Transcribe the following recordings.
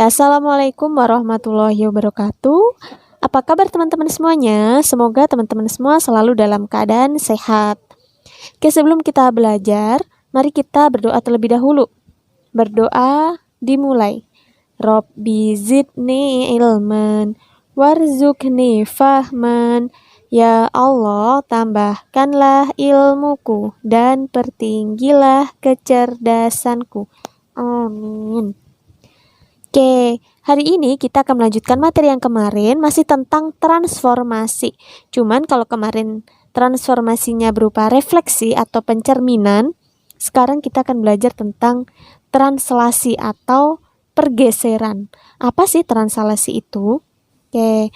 Ya, Assalamualaikum warahmatullahi wabarakatuh. Apa kabar teman-teman semuanya? Semoga teman-teman semua selalu dalam keadaan sehat. Oke, sebelum kita belajar, mari kita berdoa terlebih dahulu. Berdoa dimulai. Robbi zidni ilman, warzuqni fahman. Ya Allah, tambahkanlah ilmuku dan pertinggilah kecerdasanku. Amin. Oke, hari ini kita akan melanjutkan materi yang kemarin, masih tentang transformasi. Cuman kalau kemarin transformasinya berupa refleksi atau pencerminan, sekarang kita akan belajar tentang translasi atau pergeseran. Apa sih translasi itu? Oke,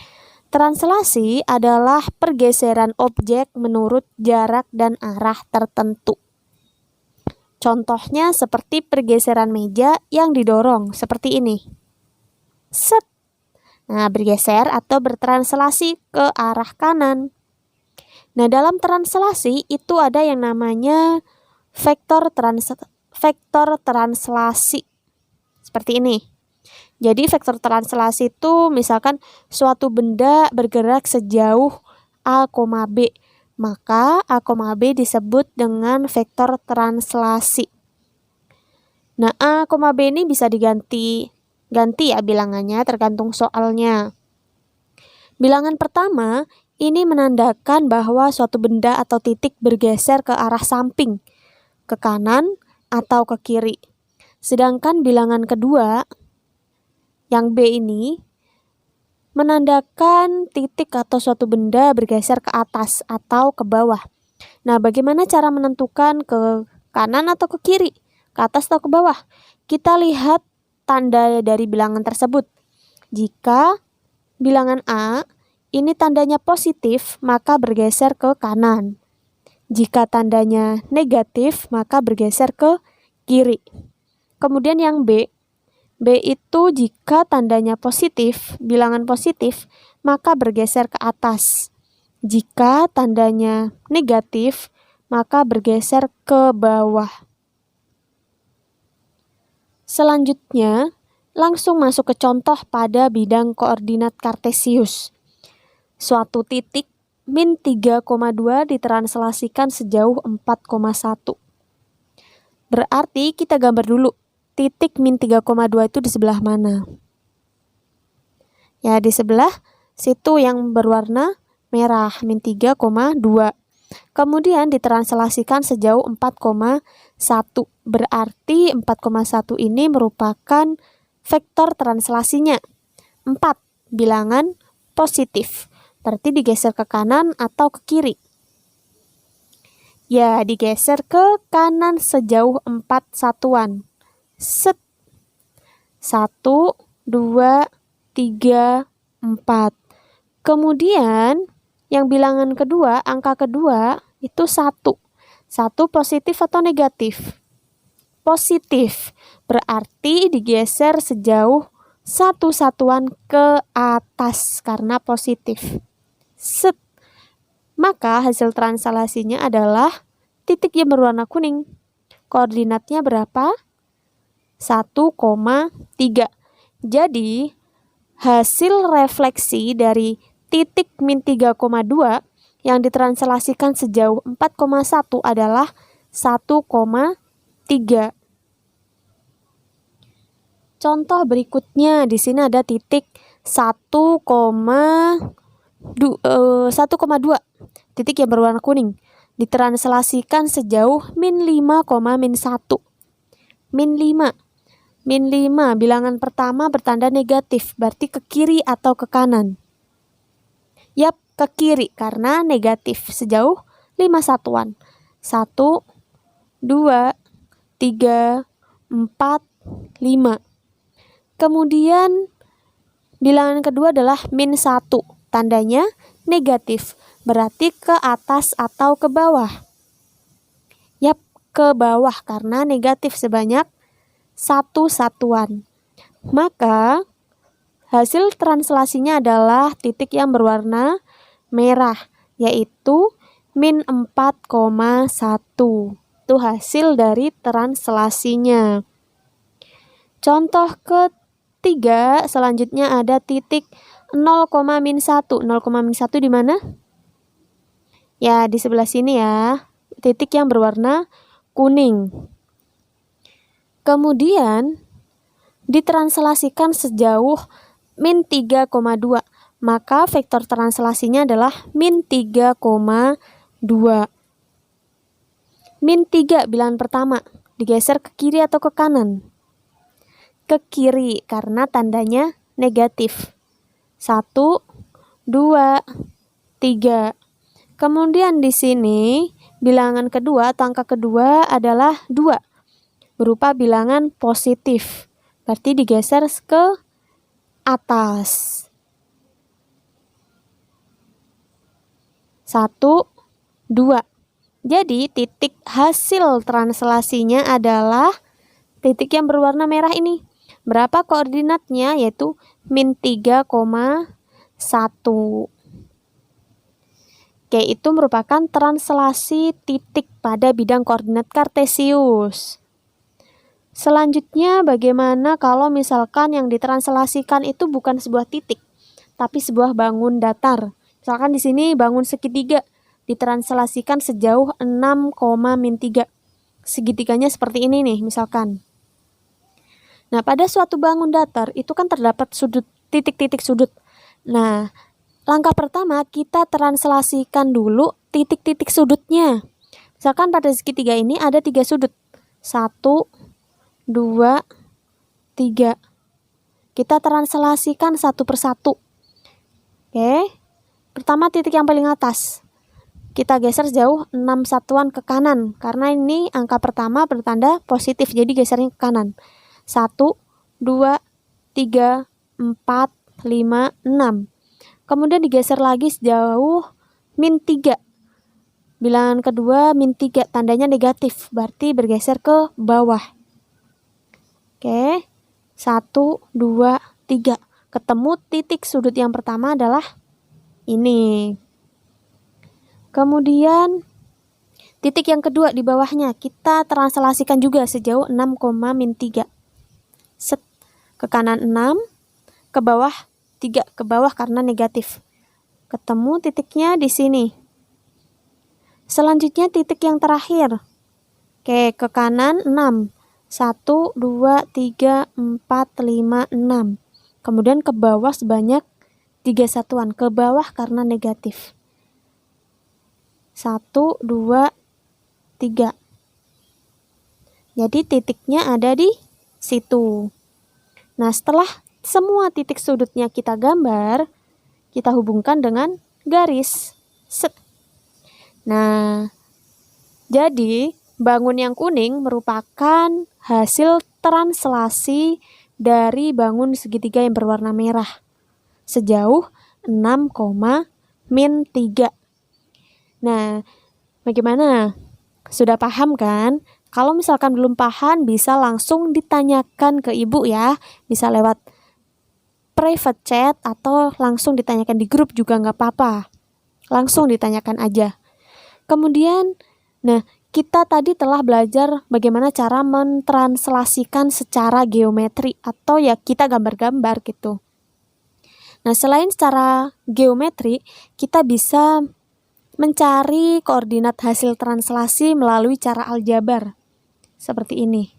translasi adalah pergeseran objek menurut jarak dan arah tertentu. Contohnya seperti pergeseran meja yang didorong, seperti ini. Set. Nah, bergeser atau bertranslasi ke arah kanan. Nah, dalam translasi itu ada yang namanya vektor translasi. Seperti ini. Jadi, vektor translasi itu misalkan suatu benda bergerak sejauh A, B. Maka A, B disebut dengan vektor translasi. Nah, A, B ini bisa ganti ya bilangannya tergantung soalnya. Bilangan pertama ini menandakan bahwa suatu benda atau titik bergeser ke arah samping, ke kanan atau ke kiri. Sedangkan bilangan kedua, yang B ini, menandakan titik atau suatu benda bergeser ke atas atau ke bawah. Nah, bagaimana cara menentukan ke kanan atau ke kiri, ke atas atau ke bawah? Kita lihat tanda dari bilangan tersebut. Jika bilangan A ini tandanya positif, maka bergeser ke kanan. Jika tandanya negatif, maka bergeser ke kiri. Kemudian yang B itu jika tandanya positif, bilangan positif, maka bergeser ke atas. Jika tandanya negatif, maka bergeser ke bawah. Selanjutnya, langsung masuk ke contoh pada bidang koordinat kartesius. Suatu titik min 3,2 ditranslasikan sejauh 4,1. Berarti kita gambar dulu. Titik min 3,2 itu di sebelah mana? Ya, di sebelah situ yang berwarna merah, min 3,2. Kemudian ditranslasikan sejauh 4,1. Berarti 4,1 ini merupakan vektor translasinya. 4, bilangan positif. Berarti digeser ke kanan atau ke kiri? Ya, digeser ke kanan sejauh 4 satuan. Set. 1, 2, 3, 4. Kemudian yang bilangan kedua, angka kedua itu 1. 1 positif atau negatif? Positif. Berarti digeser sejauh 1 satuan ke atas karena positif. Set. Maka hasil translasinya adalah titik yang berwarna kuning. Koordinatnya berapa? 1,3. Jadi, hasil refleksi dari titik min 3,2 yang ditranslasikan sejauh 4,1 adalah 1,3. Contoh berikutnya, di sini ada titik 1,2. Titik yang berwarna kuning ditranslasikan sejauh min 5,-1. Min 5. Min 5, bilangan pertama bertanda negatif, berarti ke kiri atau ke kanan? Yap, ke kiri karena negatif sejauh 5 satuan. 1, 2, 3, 4, 5. Kemudian bilangan kedua adalah min 1, tandanya negatif, berarti ke atas atau ke bawah? Yap, ke bawah karena negatif sebanyak 1 satuan. Maka hasil translasinya adalah titik yang berwarna merah, yaitu min 4,1. Itu hasil dari translasinya. Contoh 3, selanjutnya ada titik 0,-1. 0,-1 di mana? Ya, di sebelah sini ya. Titik yang berwarna kuning. Kemudian ditranslasikan sejauh min 3,2. Maka vektor translasinya adalah min 3,2. Min 3 bilangan pertama digeser ke kiri atau ke kanan? Ke kiri karena tandanya negatif. 1, 2, 3. Kemudian di sini bilangan kedua atau angka kedua adalah 2. Berupa bilangan positif. Berarti digeser ke atas. 1, 2. Jadi titik hasil translasinya adalah titik yang berwarna merah ini. Berapa koordinatnya? Yaitu min 3,1. Oke, itu merupakan translasi titik pada bidang koordinat kartesius. Selanjutnya, bagaimana kalau misalkan yang ditranslasikan itu bukan sebuah titik, tapi sebuah bangun datar. Misalkan di sini bangun segitiga ditranslasikan sejauh 6,-3. Segitiganya seperti ini nih, misalkan. Nah, pada suatu bangun datar itu kan terdapat sudut, titik-titik sudut. Nah, langkah pertama kita translasikan dulu titik-titik sudutnya. Misalkan pada segitiga ini ada 3 sudut. 1, 2, 3. Kita translasikan satu persatu. Oke. Pertama titik yang paling atas. Kita geser jauh 6 satuan ke kanan. Karena ini angka pertama bertanda positif, jadi gesernya ke kanan. 1, 2, 3, 4, 5, 6. Kemudian digeser lagi sejauh min 3. Bilangan kedua min 3, tandanya negatif, berarti bergeser ke bawah. Oke, 1, 2, 3. Ketemu titik sudut yang pertama adalah ini. Kemudian titik yang kedua di bawahnya kita translasikan juga sejauh 6,-3. Set, ke kanan 6, ke bawah 3, ke bawah karena negatif. Ketemu titiknya di sini. Selanjutnya titik yang terakhir. Oke, ke kanan 6. 1, 2, 3, 4, 5, 6. Kemudian ke bawah sebanyak 3 satuan, ke bawah karena negatif. 1, 2, 3. Jadi titiknya ada di situ. Nah, setelah semua titik sudutnya kita gambar, kita hubungkan dengan garis. Set. Nah, jadi bangun yang kuning merupakan hasil translasi dari bangun segitiga yang berwarna merah sejauh 6,-3. Nah, bagaimana? Sudah paham kan? Kalau misalkan belum paham, bisa langsung ditanyakan ke ibu ya. Bisa lewat private chat atau langsung ditanyakan di grup juga nggak apa-apa. Langsung ditanyakan aja. Kemudian, nah, kita tadi telah belajar bagaimana cara mentranslasikan secara geometri atau ya kita gambar-gambar gitu. Nah, selain secara geometri, kita bisa mencari koordinat hasil translasi melalui cara aljabar. Seperti ini.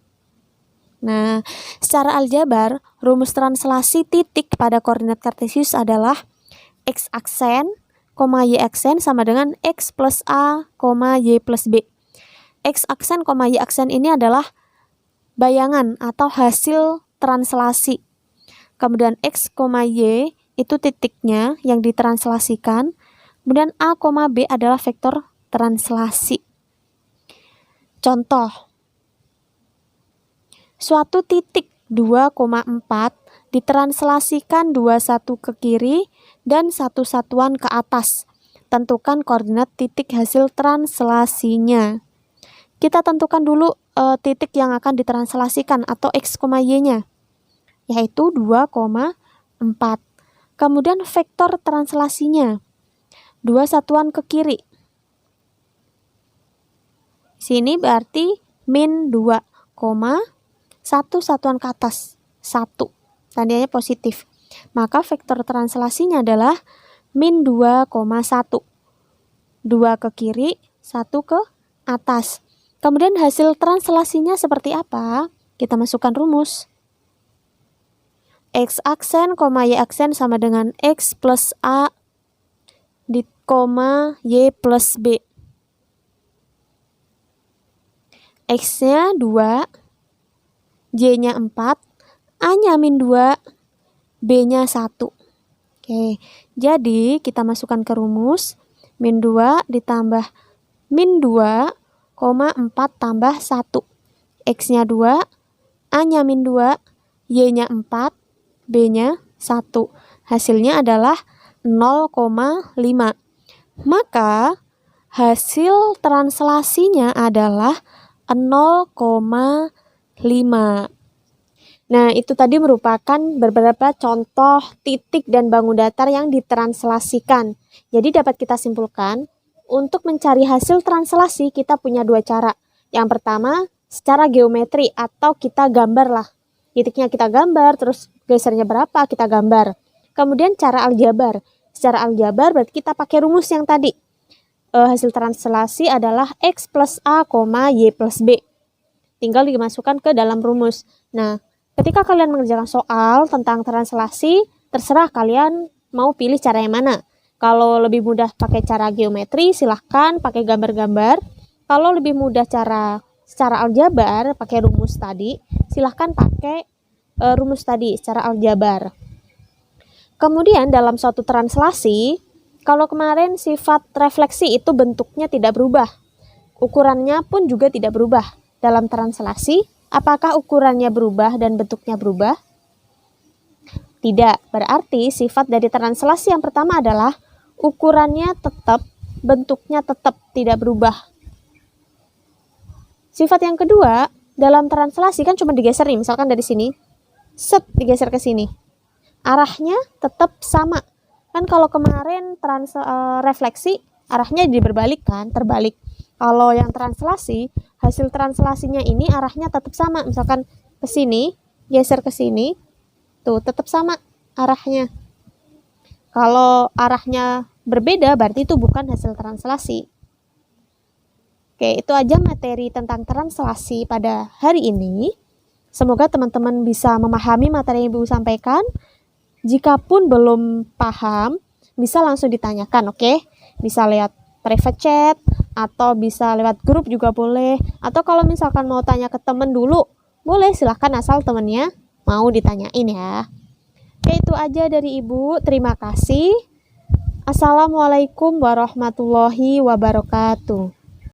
Nah, secara aljabar, rumus translasi titik pada koordinat kartesius adalah x aksen, y aksen sama dengan x plus a, y plus b. X aksen, y aksen ini adalah bayangan atau hasil translasi. Kemudian x, y itu titiknya yang ditranslasikan. Kemudian a, b adalah vektor translasi. Contoh. Suatu titik 2,4 ditranslasikan 21 ke kiri dan 1 satuan ke atas. Tentukan koordinat titik hasil translasinya. Kita tentukan dulu titik yang akan ditranslasikan atau x, y-nya, yaitu 2,4. Kemudian vektor translasinya 2 satuan ke kiri. Sini berarti min 2, 1 satuan ke atas 1. tandanya positif. Maka vektor translasinya adalah min 2,1. 2 ke kiri, 1 ke atas. Kemudian hasil translasinya seperti apa? Kita masukkan rumus. X aksen, Y aksen sama dengan X plus A Y plus B. X-nya 2, Y-nya 4, A-nya min 2, B-nya 1. Oke, jadi kita masukkan ke rumus. Min 2 ditambah min 2, 4 tambah 1. X-nya 2, A-nya min 2, Y-nya 4, B-nya 1. Hasilnya adalah 0,5. Maka hasil translasinya adalah 0,5. Nah, itu tadi merupakan beberapa contoh titik dan bangun datar yang ditranslasikan. Jadi dapat kita simpulkan, untuk mencari hasil translasi kita punya dua cara. Yang pertama, secara geometri atau kita gambar lah. Titiknya kita gambar, terus gesernya berapa kita gambar. Kemudian cara aljabar. Secara aljabar berarti kita pakai rumus yang tadi. Hasil translasi adalah X plus A, Y plus B. Tinggal dimasukkan ke dalam rumus. Nah, ketika kalian mengerjakan soal tentang translasi, terserah kalian mau pilih cara yang mana. Kalau lebih mudah pakai cara geometri, silahkan pakai gambar-gambar. Kalau lebih mudah secara aljabar, pakai rumus tadi, silahkan pakai rumus tadi secara aljabar. Kemudian dalam suatu translasi, kalau kemarin sifat refleksi itu bentuknya tidak berubah, ukurannya pun juga tidak berubah. Dalam translasi, apakah ukurannya berubah dan bentuknya berubah? Tidak, berarti sifat dari translasi yang pertama adalah ukurannya tetap, bentuknya tetap tidak berubah. Sifat yang kedua, dalam translasi kan cuma digeser nih, misalkan dari sini, set digeser ke sini. Arahnya tetap sama. Kan kalau kemarin refleksi, arahnya berbalik kan, terbalik. Kalau yang translasi, hasil translasinya ini arahnya tetap sama. Misalkan ke sini, geser ke sini, tuh tetap sama arahnya. Kalau arahnya berbeda, berarti itu bukan hasil translasi. Oke, itu aja materi tentang translasi pada hari ini. Semoga teman-teman bisa memahami materi yang Ibu sampaikan. Jikapun belum paham, bisa langsung ditanyakan, oke? Bisa lewat private chat, atau bisa lewat grup juga boleh. Atau kalau misalkan mau tanya ke temen dulu, boleh, silahkan asal temennya mau ditanyain ya. Oke, itu aja dari Ibu. Terima kasih. Assalamualaikum warahmatullahi wabarakatuh.